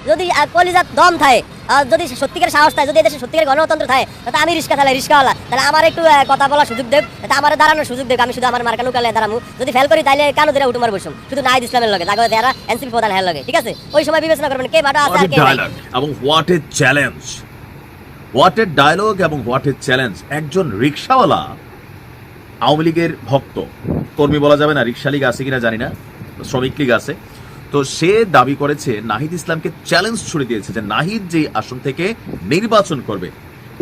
যদি কলিজাত দম থাকে, যদি সত্যিকার সাহস থাকে, যদি এদেশে সত্যিকার গণতন্ত্র থাকে, তাহলে আমি রিক্সা চালাই, রিক্সাওয়ালা, তাহলে আমার একটু কথা বলার সুযোগ দেব, আমার দাঁড়ানোর সুযোগ দেব। আমি শুধু আমার মার্কা লুকালে দাঁড়ামু, যদি ফেল করি তাহলে কেন ধরে উঠুমার বসুম, শুধু নাহিদ ইসলামের লগে তাকে যারা এনসিপি প্রধান হের লগে, ঠিক আছে? ওই সময় বিবেচনা করবেন কে ভাটা আছে আর কে নাই। এবং what a challenge, what a dialogue এবং হোয়াট এ চ্যালেঞ্জ। একজন রিক্সাওয়ালা আওয়ামী লীগের ভক্ত, কর্মী বলা যাবে না, রিক্সা লীগ আছে কিনা জানি না, শ্রমিক লীগ আছে, তো সে দাবি করেছে নাহিদ ইসলামকে চ্যালেঞ্জ ছুড়ে দিয়েছে যে নাহিদ যে আসন থেকে নির্বাচন করবে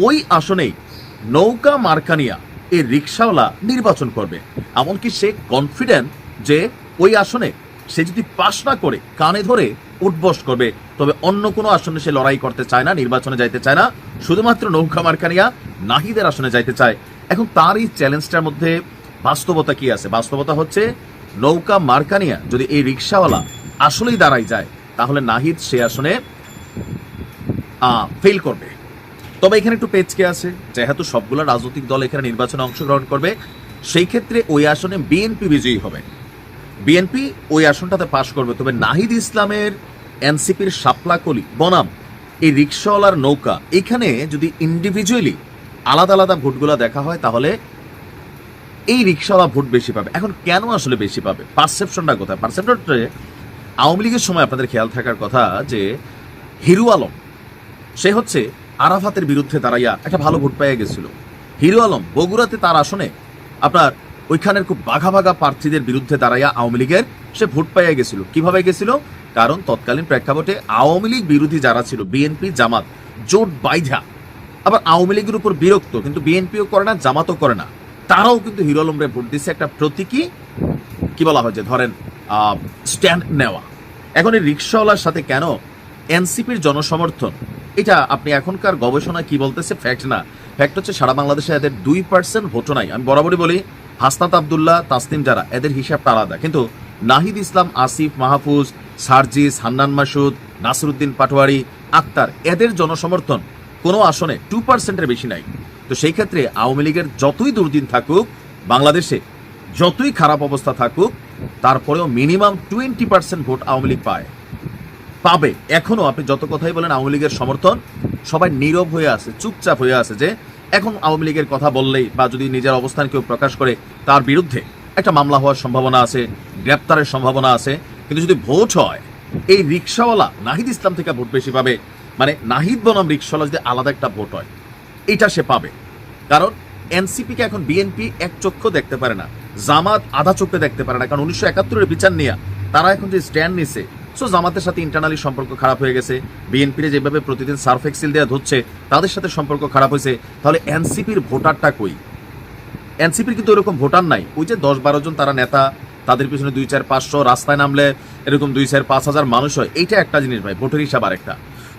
ওই আসনেই নৌকা মার্কানিয়া এই রিক্সাওয়ালা নির্বাচন করবে। এমনকি সে কনফিডেন্ট যে ওই আসনে সে যদি পাশ না করে কানে ধরে উঠবস করবে, তবে অন্য কোনো আসনে সে লড়াই করতে চায় না, নির্বাচনে যাইতে চায় না, শুধুমাত্র নৌকা মার্কানিয়া নাহিদের আসনে যাইতে চায়। এখন তার এই চ্যালেঞ্জটার মধ্যে বাস্তবতা কি আছে? বাস্তবতা হচ্ছে নৌকা মার্কানিয়া যদি এই রিক্সাওয়ালা আসলেই দাঁড়াই যায় তাহলে নাহিদ সে আসনে ফেল করবে। তবে এখানে একটু পেচকে আছে, যেহেতু সবগুলো রাজনৈতিক দল এখানে নির্বাচনে অংশগ্রহণ করবে, সেই ক্ষেত্রে ওই আসনে বিএনপি বিজয়ী হবে, বিএনপি ওই আসনটাতে পাশ করবে। তবে নাহিদ ইসলামের এনসিপির শাপলাকলি বনাম এই রিক্সাওয়ালার নৌকা, এখানে যদি ইন্ডিভিজুয়ালি আলাদা আলাদা ভোটগুলো দেখা হয় তাহলে এই রিক্সাওয়ালা ভোট বেশি পাবে। এখন কেন আসলে বেশি পাবে? পারসেপশনটা কোথায়? পারসেপশনটা আওয়ামী লীগের সময় আপনাদের খেয়াল থাকার কথা যে হিরু আলম সে হচ্ছে আরাফাতের বিরুদ্ধে দাঁড়াইয়া একটা ভালো ভোট পেয়ে গেছিল। হিরু আলম বগুড়াতে তার আসনে আপনার ওইখানের খুব বাঘা বাঘা প্রার্থীদের বিরুদ্ধে দাঁড়াইয়া আওয়ামী লীগের সে ভোট পেয়ে গেছিল। কিভাবে গেছিল? কারণ তৎকালীন প্রেক্ষাপটে আওয়ামী লীগ বিরোধী যারা ছিল, বিএনপি জামাত জোট বাইধা, আবার আওয়ামী লীগের উপর বিরক্ত, কিন্তু বিএনপিও করে না জামাতও করে না, তারাও কিন্তু হিরু আলমরে ভোট দিচ্ছে একটা প্রতীকী কি বলা হয় যে ধরেন স্ট্যান্ড নেওয়া। এখন এই রিক্সাওয়ালার সাথে কেন এনসিপির জনসমর্থন? এটা আপনি এখনকার গবেষণা কি বলতেছে, ফ্যাক্ট না, ফ্যাক্ট হচ্ছে সারা বাংলাদেশে এদের 2% ভোটও নাই। আমি বরাবরই বলি হাসনাত আবদুল্লাহ, তাসনিম যারা, এদের হিসাবটা আলাদা, কিন্তু নাহিদ ইসলাম, আসিফ মাহফুজ, সার্জিস, হান্নান মাসুদ, নাসিরউদ্দিন পাটোয়ারি, আক্তার, এদের জনসমর্থন কোনো আসনে 2%-এর বেশি নাই। তো সেই ক্ষেত্রে আওয়ামী লীগের যতই দুর্দিন থাকুক, বাংলাদেশে যতই খারাপ অবস্থা থাকুক, তারপরেও মিনিমাম 20% ভোট আওয়ামী লীগ পাবে। এখনো আপনি যত কথাই বলেন আওয়ামী লীগের সমর্থন, সবাই নীরব হয়ে আছে, চুপচাপ হয়ে আছে, যে এখন আওয়ামী লীগের কথা বললেই বা যদি নিজের অবস্থান কেউ প্রকাশ করে তার বিরুদ্ধে একটা মামলা হওয়ার সম্ভাবনা আছে, গ্রেপ্তারের সম্ভাবনা আছে। কিন্তু যদি ভোট হয়, এই রিক্সাওয়ালা নাহিদ ইসলাম থেকে ভোট বেশি পাবে, মানে নাহিদ বনাম রিক্সাওয়ালা যদি আলাদা একটা ভোট হয়, এটা সে পাবে। কারণ এনসিপিকে এখন বিএনপি এক চক্ষু দেখতে পারে না, জামাত আধা চোখে দেখতে পারে না, কারণ 1971-এর বিচার নিয়ে তারা এখন যে স্ট্যান্ড নিছে, সো জামাতের সাথে ইন্টারনালি সম্পর্ক খারাপ হয়ে গেছে, বিএনপির যেভাবে প্রতিদিন সার্ফ এক্সেল দেওয়া ধরছে তাদের সাথে সম্পর্ক খারাপ হয়েছে। তাহলে এনসিপির ভোটারটা কই? এনসিপির কিন্তু এরকম ভোটার নাই। ওই যে 10-12 জন তারা নেতা, তাদের পিছনে 2-4-500, রাস্তায় নামলে এরকম 2-4-5 হাজার মানুষ হয়, এইটা একটা জিনিস ভাই, ভোটের হিসাব আরেকটা।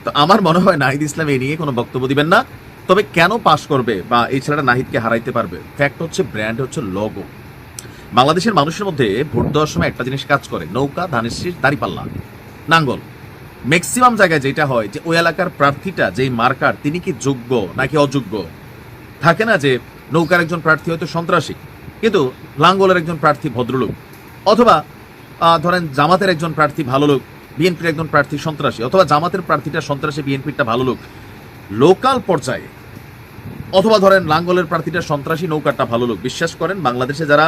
তো আমার মনে হয় নাহিদ ইসলাম এই নিয়ে কোনো বক্তব্য দিবেন না। তবে কেন পাশ করবে বা এই ছেলেটা নাহিদকে হারাইতে পারবে? ফ্যাক্ট হচ্ছে ব্র্যান্ড হচ্ছে লোগো। বাংলাদেশের মানুষের মধ্যে ভোট দেওয়ার সময় একটা জিনিস কাজ করে, নৌকা, ধানের শীষ, দাঁড়িপাল্লা, নাঙ্গল। ম্যাক্সিমাম জায়গায় যেটা হয় যে ওই এলাকার প্রার্থীটা যেই মার্কার, তিনি কি যোগ্য নাকি অযোগ্য। থাকে না যে নৌকার একজন প্রার্থী হয়তো সন্ত্রাসী, কিন্তু লাঙ্গলের একজন প্রার্থী ভদ্রলোক, অথবা ধরেন জামাতের একজন প্রার্থী ভালো লোক, বিএনপির একজন প্রার্থী সন্ত্রাসী, অথবা জামাতের প্রার্থীটা সন্ত্রাসী, বিএনপিরটা ভালো লোক। লোকাল পর্যায়ে অথবা ধরেন লাঙ্গলের প্রার্থীটা সন্ত্রাসী, নৌকারটা ভালো লোক। বিশ্বাস করেন বাংলাদেশে যারা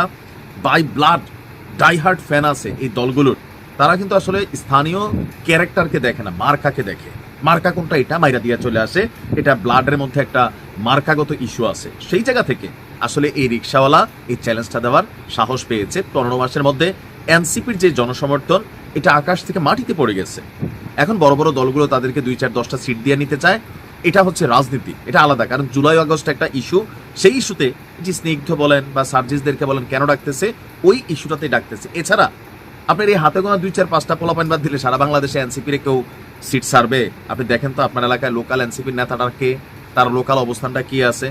বাই ব্লাড ডাইহার্ট ফ্যান আছে এই দলগুলোর, তারা কিন্তু আসলে স্থানীয় ক্যারেক্টারকে দেখে না, মার্কাকে দেখে। মার্কা কোনটা, এটা মাইরা দিয়ে চলে আসে, এটা ব্লাডের মধ্যে একটা মার্কাগত ইস্যু আছে। সেই জায়গা থেকে আসলে এই রিক্সাওয়ালা এই চ্যালেঞ্জটা দেওয়ার সাহস পেয়েছে। 15 মাসের মধ্যে এনসিপির যে জনসমর্থন, এটা আকাশ থেকে মাটিতে পড়ে গেছে। এখন বড় বড় দলগুলো তাদেরকে 2-4-10টা সিট দিয়ে নিতে চায়, এটা হচ্ছে রাজনীতি, এটা আলাদা। কারণ জুলাই আগস্ট একটা ইস্যু, সেই ইস্যুতে যে স্নিগ্ধ বলেন বা সার্জিসদেরকে বলেন কেন ডাকতেছে, ওই ইস্যুটাতেই ডাকতেছে। এছাড়া আপনার এই হাতে গোনা 2-4-5টা পোলাপাইন বাদ দিলে সারা বাংলাদেশে এনসিপির কেউ সিট সারবে? আপনি দেখেন তো আপনার এলাকায় লোকাল এনসিপির নেতাটা কে, তার লোকাল অবস্থানটা কি আছে?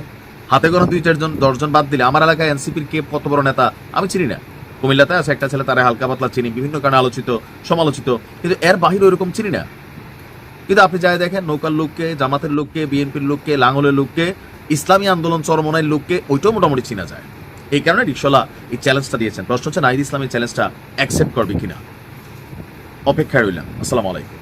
হাতে গোনা 2-4-10 বাদ দিলে আমার এলাকায় এনসিপির কে কত বড় নেতা আমি চিনি না। কুমিল্লাতে আছে একটা ছেলে, তারা হালকা পাতলা চিনি, বিভিন্ন কারণে আলোচিত সমালোচিত, কিন্তু এর বাহিরে ওইরকম চিনি না। কিন্তু আপনি যাই দেখেন নৌকার লোককে, জামাতের লোককে, বিএনপির লোককে, লাঙ্গলের লোককে, ইসলামী আন্দোলন চরমনাইয়ের লোককে ওইটাও মোটামুটি চিনা যায়। এই কারণে রিক্সাওয়ালা এই চ্যালেঞ্জটা দিয়েছেন। প্রশ্ন হচ্ছে নাহিদ ইসলাম এই চ্যালেঞ্জটা অ্যাকসেপ্ট করবে কিনা, অপেক্ষায় রইলাম। আসসালামু আলাইকুম।